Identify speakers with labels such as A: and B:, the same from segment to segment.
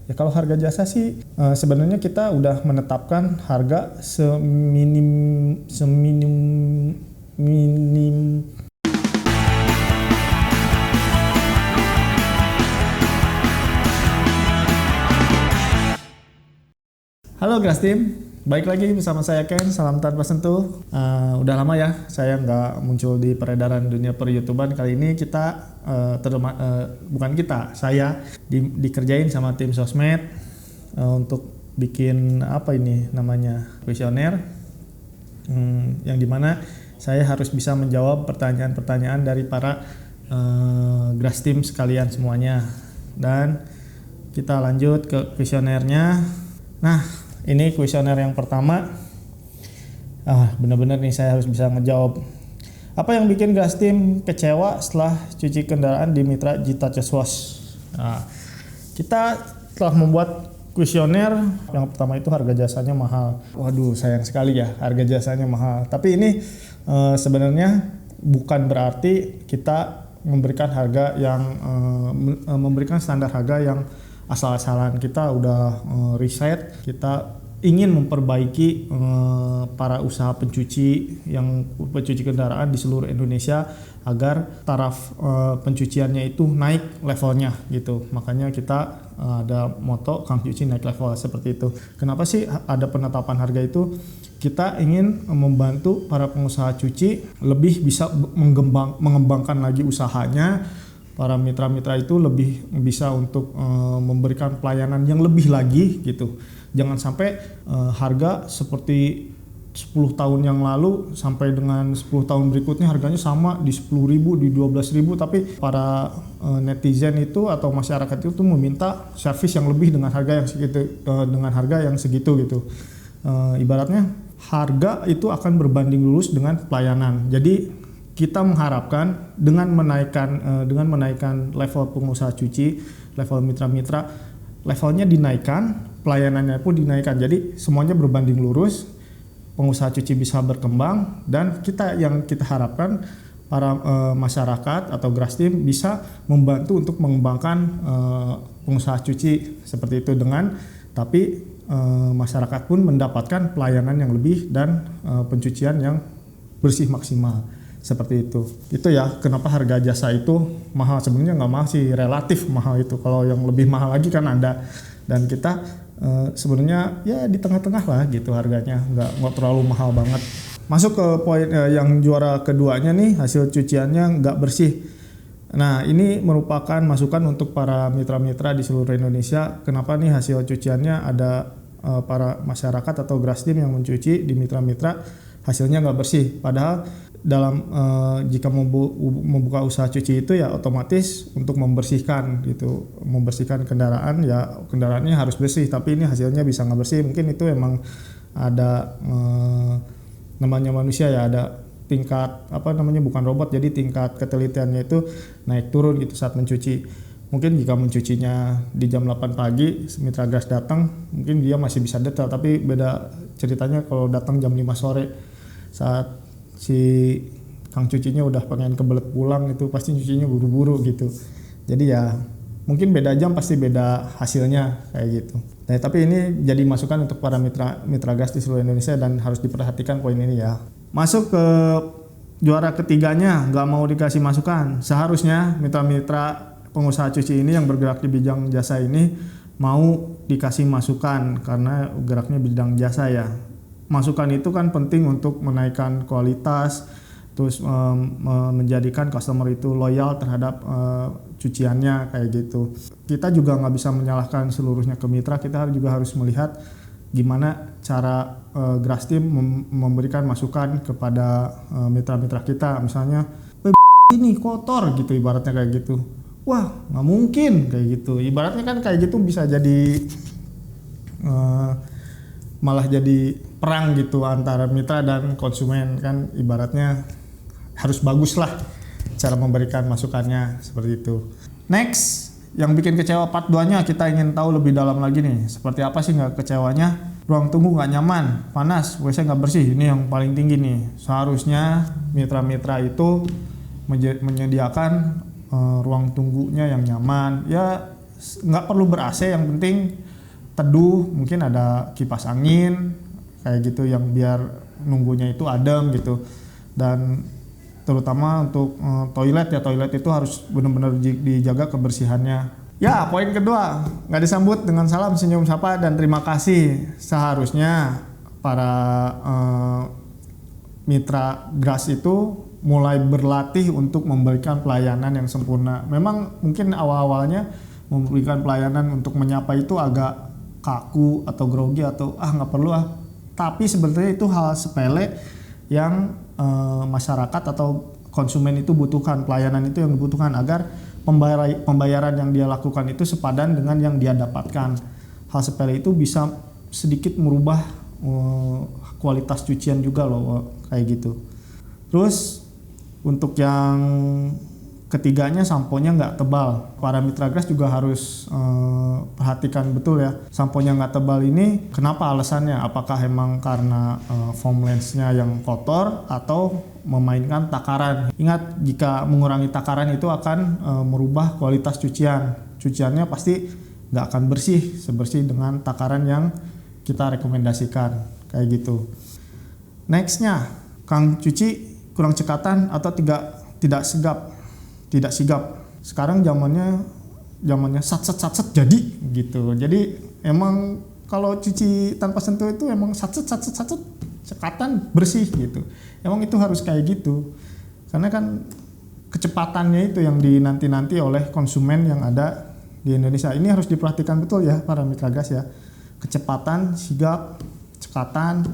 A: Ya kalau harga jasa sih sebenarnya kita udah menetapkan harga seminim. Halo Grass Team, baik lagi bersama saya Ken, salam tanpa sentuh. Udah lama ya saya nggak muncul di peredaran dunia per-YouTubean. Kali ini kita, saya dikerjain sama tim sosmed untuk bikin apa ini namanya kuesioner, yang dimana saya harus bisa menjawab pertanyaan-pertanyaan dari para Grass Team sekalian semuanya. Dan kita lanjut ke kuesionernya. Nah, ini kuesioner yang pertama. Benar-benar nih saya harus bisa ngejawab. Apa yang bikin Grass Team kecewa setelah cuci kendaraan di Mitra Jita Cash Wash? Kita telah membuat kuesioner. Yang pertama itu harga jasanya mahal. Waduh, sayang sekali ya harga jasanya mahal. Tapi ini sebenarnya bukan berarti kita memberikan harga yang memberikan standar harga yang asal-asalan. Kita udah riset, kita ingin memperbaiki para usaha pencuci kendaraan di seluruh Indonesia agar taraf pencuciannya itu naik levelnya gitu. Makanya kita ada moto Kang Cuci naik level seperti itu. Kenapa sih ada penetapan harga itu? Kita ingin membantu para pengusaha cuci lebih bisa mengembangkan lagi usahanya. Para mitra-mitra itu lebih bisa untuk memberikan pelayanan yang lebih lagi gitu. Jangan sampai harga seperti 10 tahun yang lalu sampai dengan 10 tahun berikutnya harganya sama di 10.000, di 12.000, tapi para netizen itu atau masyarakat itu meminta servis yang lebih dengan harga yang segitu gitu. Ibaratnya harga itu akan berbanding lurus dengan pelayanan. Jadi kita mengharapkan dengan menaikkan level pengusaha cuci, level mitra-mitra, levelnya dinaikkan, pelayanannya pun dinaikkan. Jadi semuanya berbanding lurus, pengusaha cuci bisa berkembang, dan yang kita harapkan para masyarakat atau Grass Team bisa membantu untuk mengembangkan pengusaha cuci seperti itu tapi masyarakat pun mendapatkan pelayanan yang lebih dan pencucian yang bersih maksimal. Seperti itu ya kenapa harga jasa itu mahal. Sebenarnya nggak mahal sih, relatif mahal itu. Kalau yang lebih mahal lagi kan ada, dan kita sebenarnya ya di tengah-tengah lah gitu harganya, nggak terlalu mahal banget. Masuk ke poin yang juara keduanya nih, hasil cuciannya nggak bersih. Nah, ini merupakan masukan untuk para mitra-mitra di seluruh Indonesia. Kenapa nih hasil cuciannya ada para masyarakat atau Grass Team yang mencuci di mitra-mitra hasilnya nggak bersih, padahal jika membuka usaha cuci itu ya otomatis untuk membersihkan kendaraan, ya kendaraannya harus bersih, tapi ini hasilnya bisa nggak bersih. Mungkin itu emang ada namanya manusia ya, ada tingkat bukan robot, jadi tingkat ketelitiannya itu naik turun gitu saat mencuci. Mungkin jika mencucinya di jam 8 pagi, mitra gas datang, mungkin dia masih bisa detail, tapi beda ceritanya kalau datang jam 5 sore saat si Kang cucinya udah pengen kebelet pulang, itu pasti cucinya buru-buru gitu. Jadi ya mungkin beda jam pasti beda hasilnya kayak gitu. Nah, tapi ini jadi masukan untuk para mitra gas di seluruh Indonesia dan harus diperhatikan poin ini ya. Masuk ke juara ketiganya, nggak mau dikasih masukan. Seharusnya mitra-mitra pengusaha cuci ini yang bergerak di bidang jasa ini mau dikasih masukan karena geraknya bidang jasa ya. Masukan itu kan penting untuk menaikkan kualitas, terus menjadikan customer itu loyal terhadap cuciannya kayak gitu. Kita juga nggak bisa menyalahkan seluruhnya ke mitra, kita juga harus melihat gimana cara Grass Team memberikan masukan kepada mitra-mitra kita. Misalnya, ini kotor gitu ibaratnya kayak gitu. Wah, nggak mungkin kayak gitu. Ibaratnya kan kayak gitu bisa jadi malah jadi perang gitu antara mitra dan konsumen, kan ibaratnya harus bagus lah cara memberikan masukannya seperti itu. Next, yang bikin kecewa part 2-nya, kita ingin tahu lebih dalam lagi nih, seperti apa sih nggak kecewanya? Ruang tunggu nggak nyaman, panas, WC nggak bersih, ini yang paling tinggi nih. Seharusnya mitra-mitra itu menyediakan ruang tunggunya yang nyaman, ya nggak perlu ber-AC, yang penting teduh, mungkin ada kipas angin kayak gitu yang biar nunggunya itu adem gitu. Dan terutama untuk toilet itu harus benar-benar dijaga kebersihannya. Ya, poin kedua, nggak disambut dengan salam, senyum, sapa, dan terima kasih. Seharusnya para mitra GRAS itu mulai berlatih untuk memberikan pelayanan yang sempurna. Memang mungkin awal-awalnya memberikan pelayanan untuk menyapa itu agak kaku atau grogi atau nggak perlu tapi sebenarnya itu hal sepele yang masyarakat atau konsumen itu butuhkan. Pelayanan itu yang dibutuhkan agar pembayaran yang dia lakukan itu sepadan dengan yang dia dapatkan. Hal sepele itu bisa sedikit merubah kualitas cucian juga loh, kayak gitu. Terus untuk yang ketiganya, samponya nggak tebal. Para mitra GRAS juga harus perhatikan betul ya. Samponya nggak tebal ini kenapa alasannya? Apakah emang karena foam lensnya yang kotor atau memainkan takaran? Ingat, jika mengurangi takaran itu akan merubah kualitas cucian. Cuciannya pasti nggak akan bersih sebersih dengan takaran yang kita rekomendasikan, kayak gitu. Nextnya, Kang cuci kurang cekatan atau tidak sigap. Sekarang zamannya sat jadi gitu. Jadi emang kalau cuci tanpa sentuh itu emang sat cekatan bersih gitu. Emang itu harus kayak gitu. Karena kan kecepatannya itu yang dinanti-nanti oleh konsumen yang ada di Indonesia. Ini harus diperhatikan betul ya para mitra GRAS ya. Kecepatan, sigap, cekatan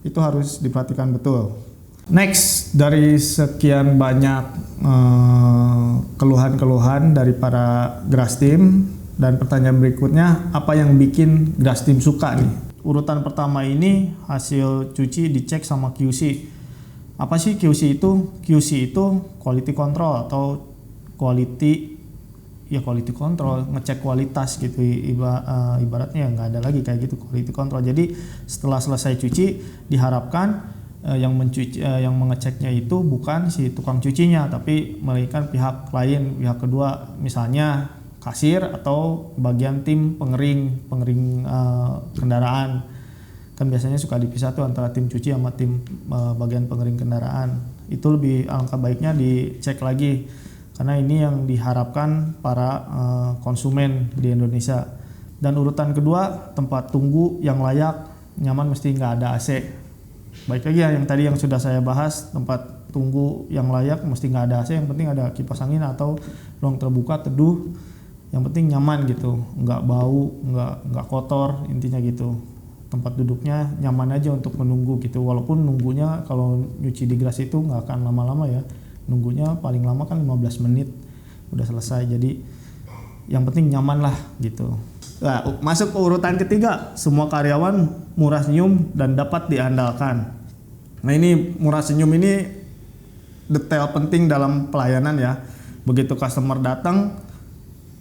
A: itu harus diperhatikan betul. Next, dari sekian banyak keluhan-keluhan dari para GRAS team, dan pertanyaan berikutnya, apa yang bikin GRAS team suka nih? Urutan pertama ini hasil cuci dicek sama QC. Apa sih QC itu? QC itu quality control atau quality control, ngecek kualitas gitu. Ibaratnya nggak ada lagi kayak gitu, quality control. Jadi setelah selesai cuci diharapkan yang mengeceknya itu bukan si tukang cucinya, tapi melainkan pihak lain, pihak kedua, misalnya kasir atau bagian tim pengering kendaraan. Kan biasanya suka dipisah tuh antara tim cuci sama tim bagian pengering kendaraan. Itu lebih alangkah baiknya dicek lagi, karena ini yang diharapkan para konsumen di Indonesia. Dan urutan kedua, tempat tunggu yang layak, nyaman, mesti nggak ada AC. Baik lagi ya yang tadi yang sudah saya bahas, tempat tunggu yang layak mesti nggak ada AC, yang penting ada kipas angin atau ruang terbuka teduh, yang penting nyaman gitu, nggak bau, nggak kotor, intinya gitu. Tempat duduknya nyaman aja untuk menunggu gitu, walaupun nunggunya kalau nyuci di GRAS itu nggak akan lama-lama ya, nunggunya paling lama kan 15 menit udah selesai, jadi yang penting nyaman lah gitu. Nah, masuk ke urutan ketiga, semua karyawan murah senyum dan dapat diandalkan. Nah ini murah senyum ini detail penting dalam pelayanan ya. Begitu customer datang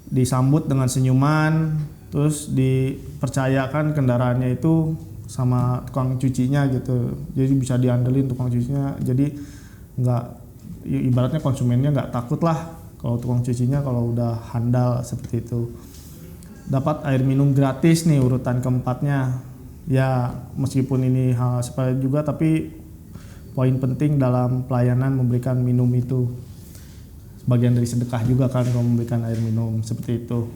A: disambut dengan senyuman, terus dipercayakan kendaraannya itu sama tukang cucinya gitu. Jadi bisa diandelin tukang cucinya. Jadi nggak, ibaratnya konsumennya nggak takut lah kalau tukang cucinya kalau udah handal seperti itu. Dapat air minum gratis nih urutan keempatnya. Ya meskipun ini hal sepele juga, tapi poin penting dalam pelayanan memberikan minum itu bagian dari sedekah juga kan kalau memberikan air minum seperti itu.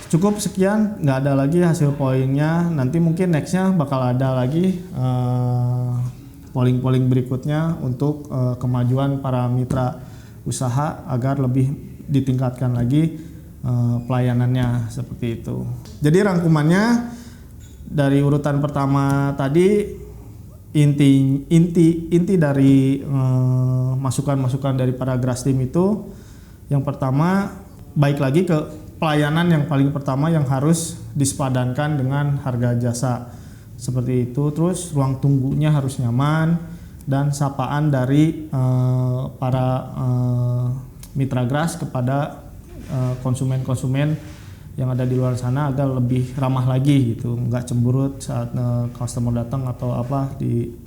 A: Cukup sekian, nggak ada lagi hasil poinnya. Nanti mungkin nextnya bakal ada lagi polling-polling berikutnya untuk kemajuan para mitra usaha agar lebih ditingkatkan lagi pelayanannya seperti itu. Jadi rangkumannya dari urutan pertama tadi, inti dari masukan-masukan dari para GRAS team itu, yang pertama baik lagi ke pelayanan yang paling pertama yang harus disepadankan dengan harga jasa seperti itu. Terus ruang tunggunya harus nyaman, dan sapaan dari para mitra GRAS kepada konsumen-konsumen yang ada di luar sana agar lebih ramah lagi gitu, nggak cemberut saat customer datang atau apa,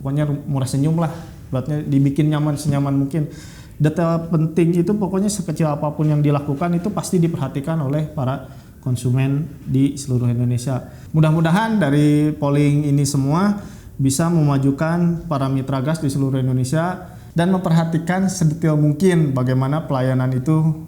A: pokoknya murah senyum lah, buatnya dibikin nyaman senyaman mungkin. Detail penting itu pokoknya sekecil apapun yang dilakukan itu pasti diperhatikan oleh para konsumen di seluruh Indonesia. Mudah-mudahan dari polling ini semua bisa memajukan para mitra gas di seluruh Indonesia dan memperhatikan sedetail mungkin bagaimana pelayanan itu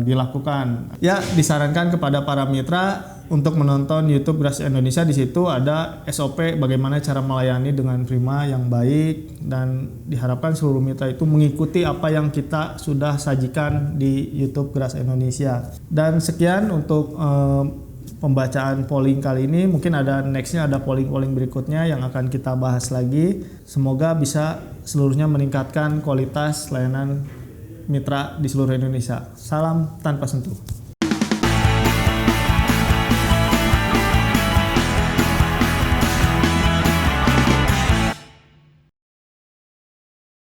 A: dilakukan. Ya, disarankan kepada para mitra untuk menonton YouTube Gas Indonesia. Di situ ada SOP bagaimana cara melayani dengan prima yang baik, dan diharapkan seluruh mitra itu mengikuti apa yang kita sudah sajikan di YouTube Gas Indonesia. Dan sekian untuk pembacaan polling kali ini. Mungkin ada nextnya, ada polling-polling berikutnya yang akan kita bahas lagi. Semoga bisa seluruhnya meningkatkan kualitas layanan mitra di seluruh Indonesia. Salam tanpa sentuh.